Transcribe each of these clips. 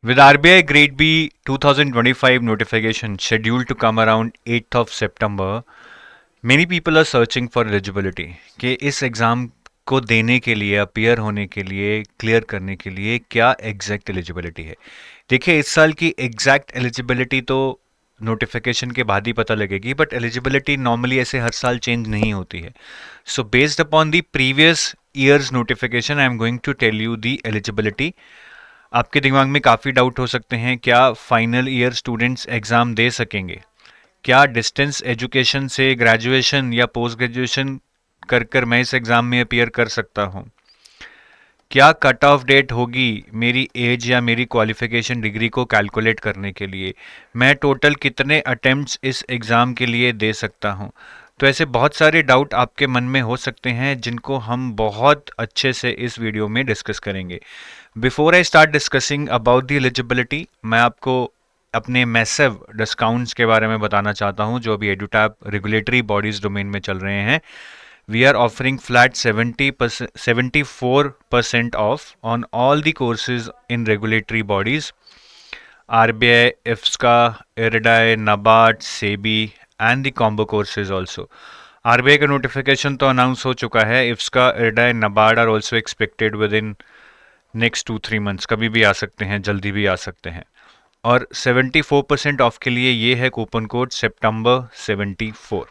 With RBI Grade B 2025 notification scheduled to come around 8th of September, many people are searching for eligibility कि इस exam को देने के लिए, appear होने के लिए, क्लियर करने के लिए क्या एग्जैक्ट एलिजिबिलिटी है। देखिए, इस साल की एग्जैक्ट एलिजिबिलिटी तो नोटिफिकेशन के बाद ही पता लगेगी, बट एलिजिबिलिटी नॉर्मली ऐसे हर साल चेंज नहीं होती है। So based upon the previous years notification I am going to tell you the eligibility. आपके दिमाग में काफ़ी डाउट हो सकते हैं, क्या फाइनल ईयर स्टूडेंट्स एग्ज़ाम दे सकेंगे? क्या डिस्टेंस एजुकेशन से ग्रेजुएशन या पोस्ट ग्रेजुएशन कर कर मैं इस एग्ज़ाम में अपीयर कर सकता हूँ? क्या कट ऑफ डेट होगी मेरी एज या मेरी क्वालिफिकेशन डिग्री को कैलकुलेट करने के लिए? मैं टोटल कितने अटेम्प्ट्स इस एग्ज़ाम के लिए दे सकता हूँ? तो ऐसे बहुत सारे डाउट आपके मन में हो सकते हैं जिनको हम बहुत अच्छे से इस वीडियो में डिस्कस करेंगे। Before I start discussing about the eligibility, मैं आपको अपने मैसिव डिस्काउंट्स के बारे में बताना चाहता हूं जो अभी एडुटैप रेगुलेटरी बॉडीज डोमेन में चल रहे हैं। We are offering flat 74% off on all the courses in regulatory bodies RBI, IFSCA, IRDAI, NABARD, SEBI and the combo courses also. RBI का नोटिफिकेशन तो अनाउंस हो चुका है। IFSCA, IRDAI, NABARD are also expected within next 2-3 months, कभी भी आ सकते हैं, जल्दी भी आ सकते हैं। और 74% ऑफ के लिए ये है कूपन कोड सितंबर 74।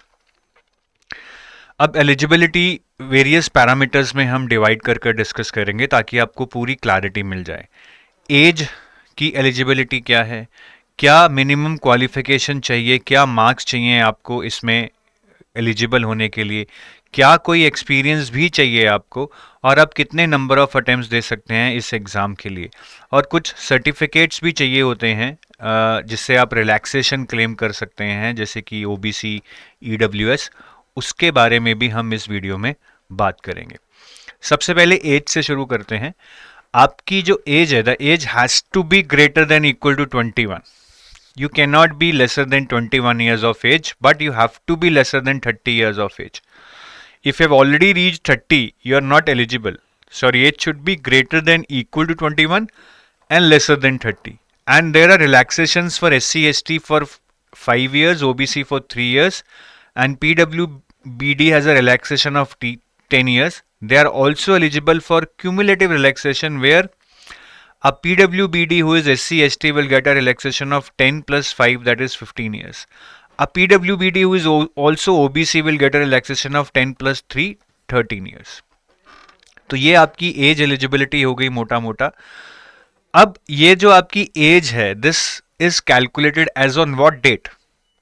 अब एलिजिबिलिटी वेरियस पैरामीटर्स में हम डिवाइड कर कर डिस्कस करेंगे ताकि आपको पूरी क्लैरिटी मिल जाए। एज की एलिजिबिलिटी क्या है, क्या मिनिमम क्वालिफिकेशन चाहिए, क्या मार्क्स चाहिए आपको इसमें एलिजिबल होने के लिए, क्या कोई एक्सपीरियंस भी चाहिए आपको, और आप कितने नंबर ऑफ अटेम्प्ट्स दे सकते हैं इस एग्ज़ाम के लिए। और कुछ सर्टिफिकेट्स भी चाहिए होते हैं जिससे आप रिलैक्सेशन क्लेम कर सकते हैं, जैसे कि OBC, EWS। उसके बारे में भी हम इस वीडियो में बात करेंगे। सबसे पहले एज से शुरू करते हैं। आपकी जो एज है, the age has to be greater than equal to 21। You cannot be lesser than 21 years of age, but you have to be lesser than 30 years of age. If you have already reached 30, you are not eligible. So your age should be greater than equal to 21 and lesser than 30. And there are relaxations for SC, ST for 5 years, OBC for 3 years, and PWBD has a relaxation of 10 years. They are also eligible for cumulative relaxation where a PWBD who is SC, ST will get a relaxation of 10 plus 5, that is 15 years. A PWBD who is also OBC will get a relaxation of 10 plus 3, 13 years. तो ये आपकी as eligibility हो गई मोटा मोटा। अब ये जो आपकी एज है, this is calculated age on what date?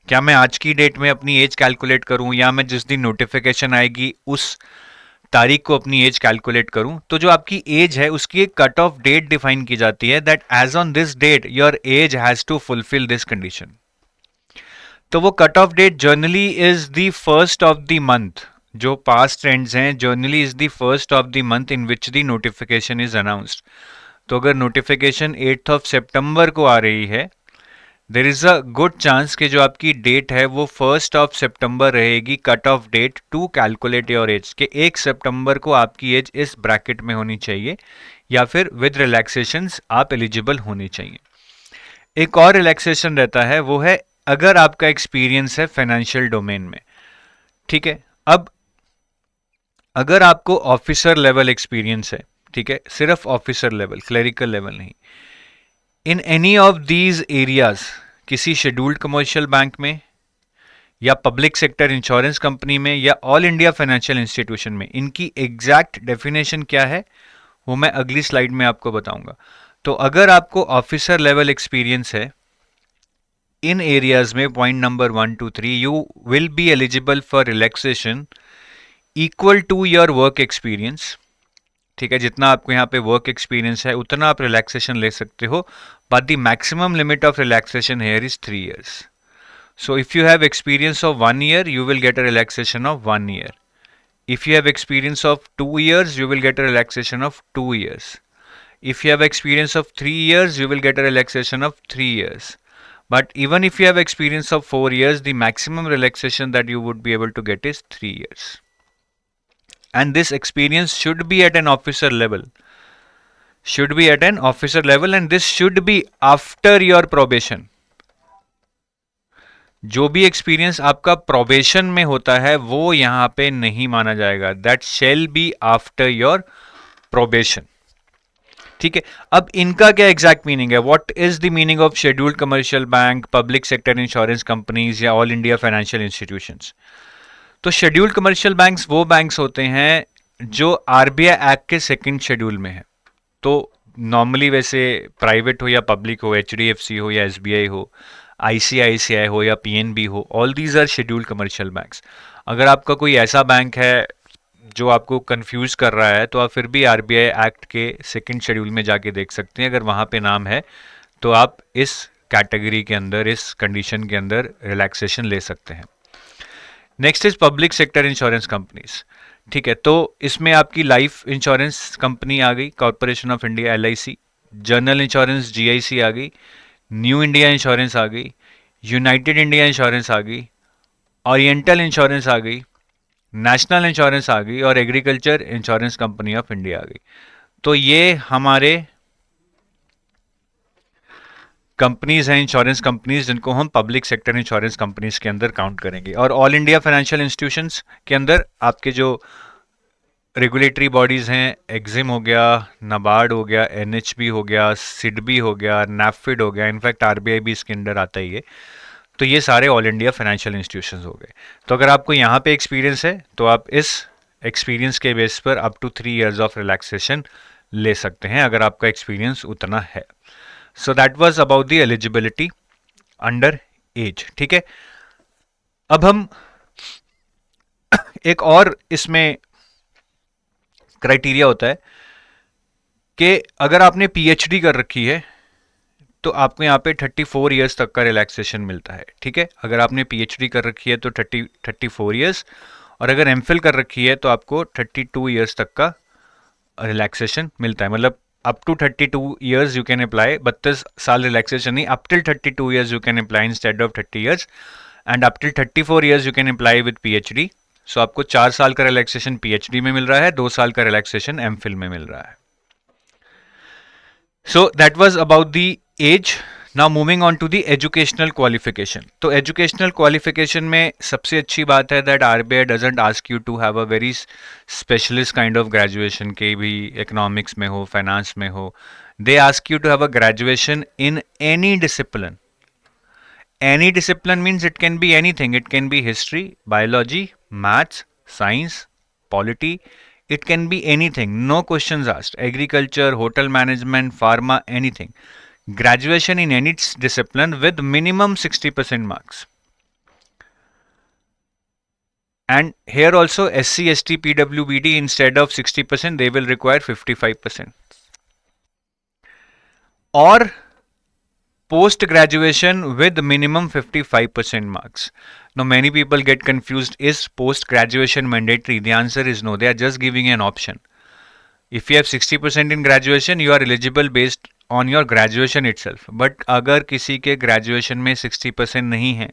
क्या मैं आज की डेट में अपनी एज कैलकुलेट करूं या मैं जिस दिन नोटिफिकेशन आएगी उस तारीख को अपनी एज कैलकुलेट करूं? तो जो आपकी एज है उसकी एक कट ऑफ डेट डिफाइन की जाती है, that age on this date your age has to fulfil this condition. तो वो cut off date generally is the first of the month. जो पास्ट ट्रेंड्स हैं, generally is the first of the month in which the notification is announced. तो अगर notification 8th of सितंबर को आ रही है, there is a good chance कि जो आपकी डेट है वो 1st ऑफ सितंबर रहेगी, cut off date to calculate your age, के 1 सितंबर को आपकी एज इस ब्रैकेट में होनी चाहिए या फिर विद रिलैक्सेशंस आप एलिजिबल होने चाहिए। एक और रिलैक्सेशन रहता है, वो है अगर आपका एक्सपीरियंस है फाइनेंशियल डोमेन में। ठीक है, अब अगर आपको ऑफिसर लेवल एक्सपीरियंस है, ठीक है, सिर्फ ऑफिसर लेवल, क्लरिकल लेवल नहीं, in any of these areas, किसी शेड्यूल्ड कमर्शियल बैंक में या पब्लिक सेक्टर इंश्योरेंस कंपनी में या ऑल इंडिया फाइनेंशियल इंस्टीट्यूशन में, इनकी एग्जैक्ट डेफिनेशन क्या है वो मैं अगली स्लाइड में आपको बताऊंगा। तो अगर आपको ऑफिसर लेवल एक्सपीरियंस है इन एरियाज में, point number 1 to 3, you will be eligible for relaxation equal to your work experience. ठीक है, जितना आपको यहाँ पे वर्क एक्सपीरियंस है उतना आप रिलैक्सेशन ले सकते हो, but the maximum limit of relaxation here is 3 years. So if you have experience of 1 year, you will get a relaxation of 1 year. If you have experience of 2 years, you will get a relaxation of 2 years. If you have experience of 3 years, you will get a relaxation of 3 years. But even if you have experience of 4 years, the maximum relaxation that you would be able to get is 3 years. And this experience should be at an officer level. should be at an officer level and this should be after your probation. जो भी experience आपका probation में होता है वो यहां पे नहीं माना जाएगा. That shall be after your probation. ठीक है. अब इनका क्या एग्जैक्ट मीनिंग है? What is the meaning of scheduled commercial bank, public sector insurance companies या ऑल इंडिया फाइनेंशियल इंस्टीट्यूशंस? तो शेड्यूल्ड कमर्शियल बैंक्स वो बैंक्स होते हैं जो आरबीआई एक्ट के सेकंड शेड्यूल में है. तो नॉर्मली वैसे प्राइवेट हो या पब्लिक हो, एचडीएफसी हो या एसबीआई हो, आईसीआईसीआई हो या पीएनबी हो, all these are scheduled commercial banks. अगर आपका कोई ऐसा बैंक है जो आपको कंफ्यूज कर रहा है तो आप फिर भी आरबीआई एक्ट के सेकंड शेड्यूल में जाके देख सकते हैं. अगर वहाँ पे नाम है तो आप इस कैटेगरी के अंदर, इस कंडीशन के अंदर रिलैक्सेशन ले सकते हैं. Next is public sector insurance companies. ठीक है. तो इसमें आपकी लाइफ इंश्योरेंस कंपनी आ गई, corporation of India LIC, general insurance GIC आ गई, न्यू इंडिया इंश्योरेंस आ गई, यूनाइटेड इंडिया इंश्योरेंस आ गई, ओरिएंटल इंश्योरेंस आ गई, नेशनल इंश्योरेंस आ गई और agriculture insurance company of India आ गई. तो ये हमारे कंपनीज हैं, इंश्योरेंस कंपनीज, जिनको हम पब्लिक सेक्टर इंश्योरेंस कंपनीज के अंदर काउंट करेंगे. और ऑल इंडिया फाइनेंशियल इंस्टीट्यूशंस के अंदर आपके जो रेगुलेटरी बॉडीज हैं, एग्जिम हो गया, नाबार्ड हो गया, एनएचबी हो गया, सिडबी हो गया, नैफिड हो गया, इनफैक्ट आरबीआई भी इसके अंदर आता ही है. तो ये सारे ऑल इंडिया फाइनेंशियल इंस्टीट्यूशंस हो गए. तो अगर आपको यहाँ पे एक्सपीरियंस है तो आप इस एक्सपीरियंस के बेस पर up to 3 years of relaxation ले सकते हैं अगर आपका एक्सपीरियंस उतना है. So that was about the eligibility under age. ठीक है. अब हम एक और इसमें क्राइटेरिया होता है कि अगर आपने पीएचडी कर रखी है तो आपको यहाँ पे 34 years तक का रिलैक्सेशन मिलता है. ठीक है. अगर आपने पीएचडी कर रखी है तो 34 years, और अगर एमफिल कर रखी है तो आपको 32 years तक का रिलैक्सेशन मिलता है. मतलब up to 32 years you can apply, 32 साल रिलैक्सेशन नहीं, up till 32 years you can apply instead of 30 years, and up till 34 years you can apply with PhD. So आपको 4 साल का रिलैक्सेशन पीएचडी में मिल रहा है, 2 साल का रिलैक्सेशन एमफिल में मिल रहा है. So that was about the age. Now moving on to the educational qualification. तो educational qualification में सबसे अच्छी बात है that RBI doesn't ask you to have a very specialist kind of graduation के भी economics में हो, finance में हो. They ask you to have a graduation in any discipline. Any discipline means it can be anything. It can be history, biology, maths, science, polity. It can be anything, no questions asked. Agriculture, hotel management, pharma, anything. Graduation in any discipline with minimum 60% marks. And here also SC, ST, PWBD, instead of 60%, they will require 55%. Or post graduation with minimum 55% marks. Now many people get confused, is post graduation mandatory? The answer is no. They are just giving an option. If you have 60% in graduation, you are eligible based on your graduation itself. But अगर किसी के graduation में 60% नहीं है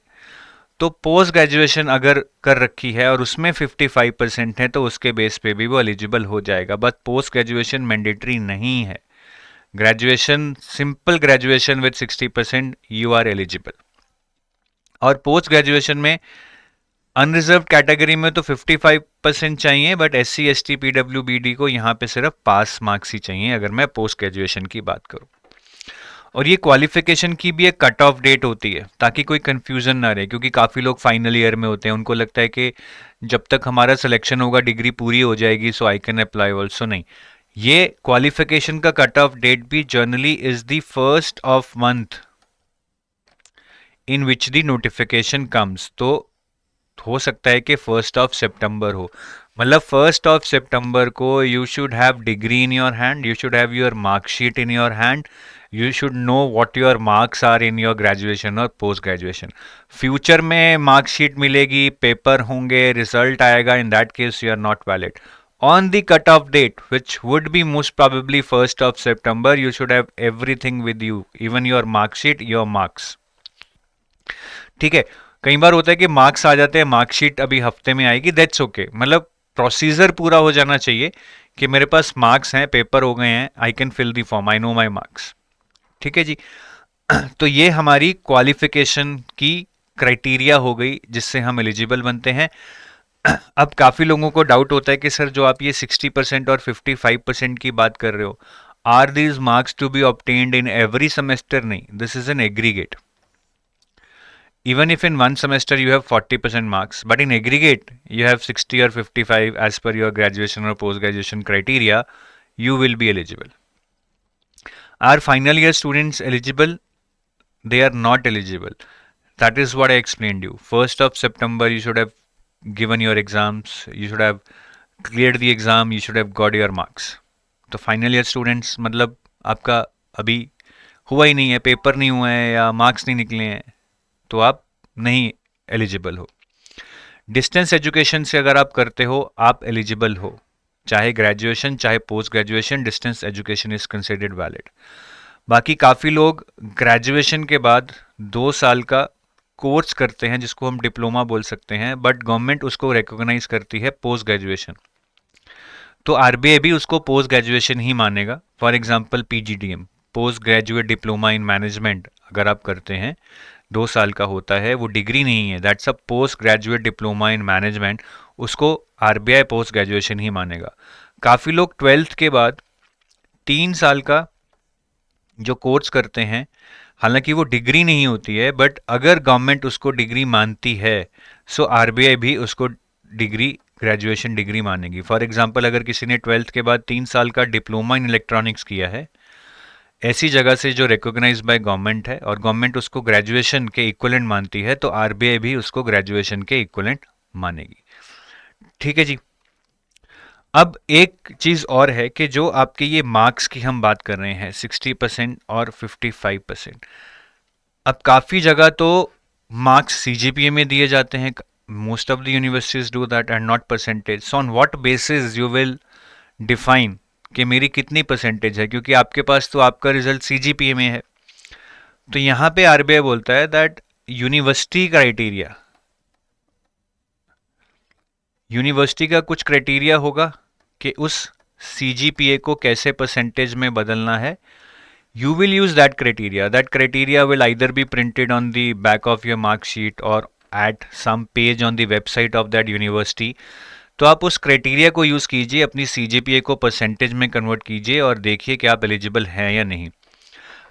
तो post graduation अगर कर रखी है और उसमें 55% है तो उसके बेस पे भी वो एलिजिबल हो जाएगा. बट पोस्ट ग्रेजुएशन मैंडेटरी नहीं है. Graduation, simple graduation with 60% you are eligible. और पोस्ट ग्रेजुएशन में अनरिजर्व कैटेगरी में तो 55% चाहिए, बट SC, ST, PWBD को यहाँ पे सिर्फ पास मार्क्स ही चाहिए अगर मैं पोस्ट ग्रेजुएशन की बात करूँ. और ये क्वालिफिकेशन की भी एक कट ऑफ डेट होती है ताकि कोई कंफ्यूजन ना रहे, क्योंकि काफ़ी लोग फाइनल ईयर में होते हैं, उनको लगता है कि जब तक हमारा सिलेक्शन होगा डिग्री पूरी हो जाएगी सो आई कैन अप्लाई ऑल्सो. नहीं, ये क्वालिफिकेशन का कट ऑफ डेट भी generally is the first of month in which the notification comes. तो हो सकता है कि 1st of September हो. मतलब 1st of September को you should have degree in your hand, you should have your marksheet in your hand, you should know what your marks are in your graduation और post graduation. Future में marksheet मिलेगी, paper होंगे, result आएगा, in that case you are not valid. On the cutoff date, which would be most probably 1st of September, you should have everything with you, even your mark sheet, your marks. ठीक है. कई बार होता है कि marks आ जाते हैं, marksheet अभी हफ्ते में आएगी, दैट्स ओके. मतलब प्रोसीजर पूरा हो जाना चाहिए कि मेरे पास मार्क्स हैं, पेपर हो गए हैं, I can fill the form, I know my marks. ठीक है जी। तो ये हमारी क्वालिफिकेशन की क्राइटेरिया हो गई जिससे हम एलिजिबल बनते हैं। अब काफ़ी लोगों को डाउट होता है कि सर जो आप ये 60% और 55% की बात कर रहे हो, are these marks to be obtained in every semester? नहीं, this is an aggregate. Even if in one semester you have 40% marks, but in aggregate you have 60 or 55 as per your graduation or post graduation criteria, you will be eligible. Are final year students eligible? They are not eligible. That is what I explained you. 1st of September you should have given your exams, you should have cleared the exam, you should have got your marks. तो final year students मतलब आपका अभी हुआ ही नहीं है, paper नहीं हुआ है या मार्क्स नहीं निकले हैं, तो आप नहीं एलिजिबल हो। डिस्टेंस एजुकेशन से अगर आप करते हो आप एलिजिबल हो, चाहे ग्रेजुएशन चाहे post graduation, distance education is considered valid. बाकी काफ़ी लोग ग्रेजुएशन के बाद 2 साल का कोर्स करते हैं जिसको हम डिप्लोमा बोल सकते हैं, बट गवर्नमेंट उसको रिकॉग्नाइज करती है पोस्ट ग्रेजुएशन, तो आरबीआई भी उसको पोस्ट ग्रेजुएशन ही मानेगा। For example PGDM, post graduate diploma in management अगर आप करते हैं, 2 साल का होता है, वो डिग्री नहीं है, that's a post graduate diploma in management, उसको आरबीआई पोस्ट ग्रेजुएशन ही मानेगा। काफ़ी लोग 12th के बाद 3 साल का जो कोर्स करते हैं, हालांकि वो डिग्री नहीं होती है, बट अगर गवर्नमेंट उसको डिग्री मानती है सो आरबीआई भी उसको डिग्री, ग्रेजुएशन डिग्री मानेगी। फॉर एग्जांपल अगर किसी ने 12th के बाद 3 साल का डिप्लोमा इन इलेक्ट्रॉनिक्स किया है ऐसी जगह से जो रिकॉग्नाइज बाय गवर्नमेंट है और गवर्नमेंट उसको ग्रेजुएशन के इक्विवेलेंट मानती है, तो आरबीआई भी उसको ग्रेजुएशन के इक्विवेलेंट मानेगी। ठीक है जी। अब एक चीज़ और है कि जो आपके ये मार्क्स की हम बात कर रहे हैं 60% और 55%, अब काफ़ी जगह तो मार्क्स सीजीपीए में दिए जाते हैं, most of the universities do that and not percentage. So on what basis you will define कि मेरी कितनी परसेंटेज है, क्योंकि आपके पास तो आपका रिजल्ट सीजीपीए में है। तो यहाँ पे आरबीआई बोलता है दैट यूनिवर्सिटी क्राइटेरिया, यूनिवर्सिटी का कुछ क्राइटेरिया होगा कि उस सीजीपीए को कैसे परसेंटेज में बदलना है। You will use that criteria. That criteria will either be printed on the back of your mark sheet or at some page on the website of that university. तो आप उस क्राइटेरिया को use कीजिए, अपनी CGPA को percentage में convert कीजिए और देखिए कि आप एलिजिबल हैं या नहीं।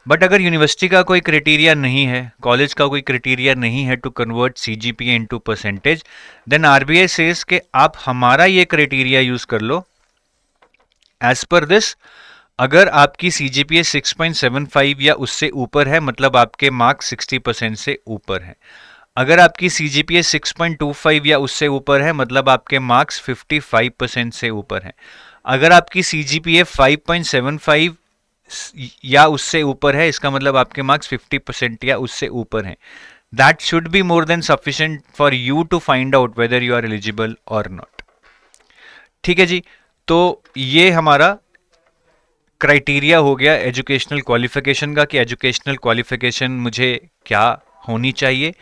बट अगर यूनिवर्सिटी का कोई क्राइटेरिया नहीं है, कॉलेज का कोई क्राइटेरिया नहीं है to convert CGPA into percentage, then RBI says कि आप हमारा ये क्राइटेरिया यूज़ कर लो। एज पर दिस, अगर आपकी सीजीपीए 6.75 या उससे ऊपर है मतलब आपके मार्क्स 60% से ऊपर हैं। अगर आपकी सीजीपीए 6.25 या उससे ऊपर है मतलब आपके मार्क्स 55% से ऊपर हैं। अगर आपकी सीजीपीए 5.75 या उससे ऊपर है इसका मतलब आपके मार्क्स 50% या उससे ऊपर हैं। That should be more than sufficient for you to find out whether you are eligible और नॉट। ठीक है जी। तो ये हमारा क्राइटेरिया हो गया एजुकेशनल क्वालिफिकेशन का कि एजुकेशनल क्वालिफिकेशन मुझे क्या होनी चाहिए,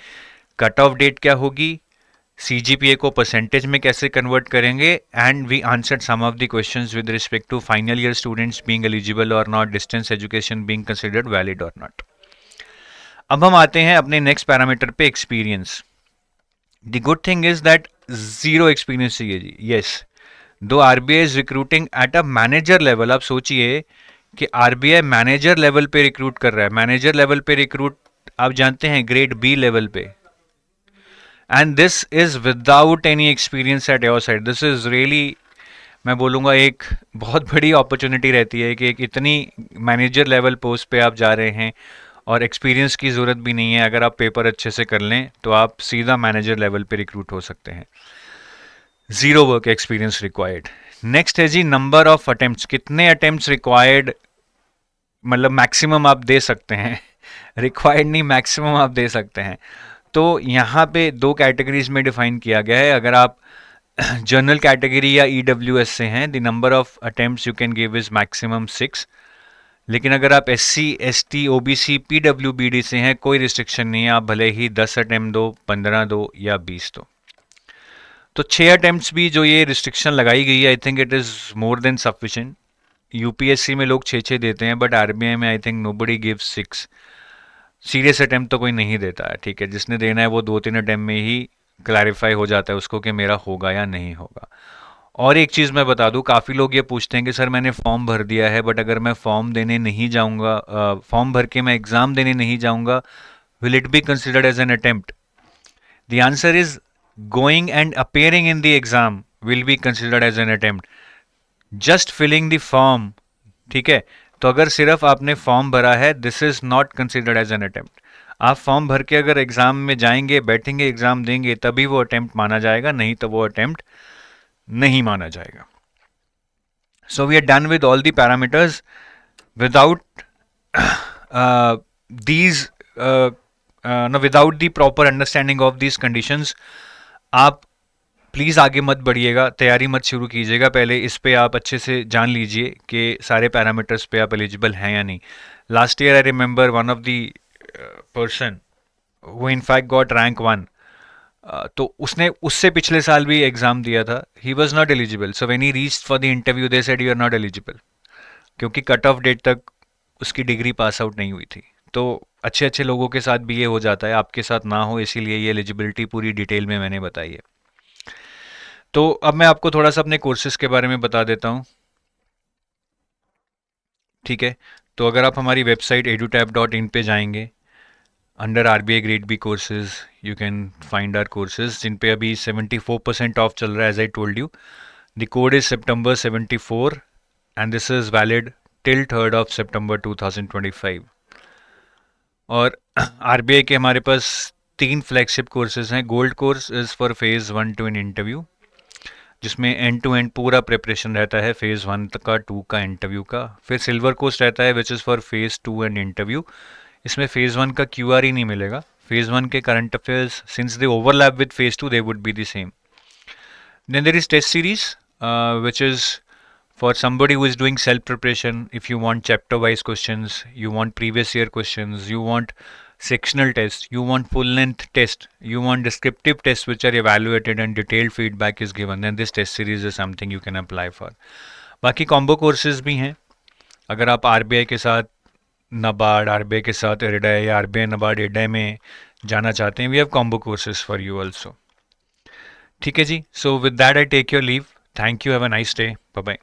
कट ऑफ डेट क्या होगी, सीजीपीए को परसेंटेज में कैसे कन्वर्ट करेंगे, and we answered some of the questions with respect to final year students being eligible और not, distance education being considered valid और नॉट। अब हम आते हैं अपने नेक्स्ट पैरामीटर पे, experience. The good thing is that 0 experience चाहिए जी। यस, दो RBI is recruiting at a manager level. आप सोचिए कि आरबीआई मैनेजर लेवल पे रिक्रूट कर रहा है। मैनेजर लेवल पे रिक्रूट आप जानते हैं ग्रेड बी लेवल पे, and this is without any experience at your side. This is really, मैं बोलूँगा एक बहुत बड़ी अपॉर्चुनिटी रहती है कि एक इतनी मैनेजर लेवल पोस्ट पे आप जा रहे हैं और एक्सपीरियंस की ज़रूरत भी नहीं है। अगर आप पेपर अच्छे से कर लें तो आप सीधा मैनेजर लेवल पे रिक्रूट हो सकते हैं। 0 वर्क एक्सपीरियंस रिक्वायर्ड। नेक्स्ट है जी नंबर ऑफ अटेम्प्ट्स, कितने अटेम्प्ट्स रिक्वायर्ड, मतलब मैक्सिमम आप दे सकते हैं रिक्वायर्ड नहीं, मैक्सिमम आप दे सकते हैं। तो यहाँ पे 2 कैटेगरीज में डिफाइन किया गया है। अगर आप जनरल कैटेगरी या ईडब्ल्यूएस से हैं, the number of attempts you can give is maximum 6। लेकिन अगर आप एससी, एसटी, ओबीसी, पीडब्ल्यूबीडी से हैं, कोई रिस्ट्रिक्शन नहीं है, आप भले ही 10 अटेम्प्ट दो, 15 दो या 20 दो। तो 6 अटेम्प्ट्स भी जो ये रिस्ट्रिक्शन लगाई गई है, I think it is more than sufficient. UPSC में लोग 6 देते हैं, बट आरबीआई में I think nobody gives 6। Serious attempt तो कोई नहीं देता है, ठीक है, जिसने देना है वो 2-3 अटेम्प्ट में ही क्लैरिफाई हो जाता है उसको कि मेरा होगा या नहीं होगा। और एक चीज़ मैं बता दूं, काफ़ी लोग ये पूछते हैं कि सर मैंने फॉर्म भर दिया है, बट अगर मैं फॉर्म देने नहीं जाऊंगा, फॉर्म भर के मैं एग्ज़ाम देने नहीं जाऊंगा, will it be considered as an attempt? The answer is going and appearing in the exam will be considered as an attempt. Just filling the form, ठीक है, तो अगर सिर्फ आपने फॉर्म भरा है, this is not considered as an attempt. आप form भर के अगर एग्जाम में जाएंगे, बैठेंगे, एग्जाम देंगे, तभी वो अटेम्प्ट माना जाएगा, नहीं तो वो अटेम्प्ट नहीं माना जाएगा। So we are done with all the parameters. Without these no, without the proper understanding of these conditions, आप प्लीज़ आगे मत बढ़िएगा, तैयारी मत शुरू कीजिएगा। पहले इस पे आप अच्छे से जान लीजिए कि सारे पैरामीटर्स पे आप एलिजिबल हैं या नहीं। Last year I remember one of the person वो इनफैक्ट गॉट रैंक 1, तो उसने उससे पिछले साल भी एग्ज़ाम दिया था। He was not eligible, so when he reached for the interview they said you are not eligible, क्योंकि कट ऑफ डेट तक उसकी डिग्री पास आउट नहीं हुई थी। तो अच्छे अच्छे लोगों के साथ भी ये हो जाता है, आपके साथ ना हो, इसीलिए ये एलिजिबिलिटी पूरी डिटेल में मैंने बताई है। तो अब मैं आपको थोड़ा सा अपने कोर्सेज के बारे में बता देता हूँ, ठीक है। तो अगर आप हमारी वेबसाइट edutap.in पे जाएंगे, under RBI grade B courses you can find our courses, जिन पे अभी 74% ऑफ चल रहा है, as I told you. The code is September 74 and this is valid till 3rd of September 2025। और आरबीआई के हमारे पास 3 फ्लैगशिप कोर्सेज हैं। Gold course is for phase 1 to in interview, जिसमें एंड टू एंड पूरा प्रिपरेशन रहता है, phase 1 का, 2 का, इंटरव्यू का। फिर सिल्वर कोर्स रहता है which is for phase 2 and interview. इसमें फेज़ 1 का क्यूआर ही नहीं मिलेगा। फेज़ 1 के current affairs, since they overlap with phase 2, they would be the same. Then there is test series, which is for somebody who is doing self preparation. If you want chapter wise questions, you want previous year questions, you want sectional tests, you want full length test, you want descriptive tests which are evaluated and detailed feedback is given, then this test series is something you can apply for. बाकी combo courses भी हैं। अगर आप RBI के साथ NABARD, RBI के साथ एरिडाई या आरबीआई नबार्ड एडाई में जाना चाहते हैं, we have combo courses for you also. ठीक है जी, so with that I take your leave. Thank you, have a nice day, bye bye.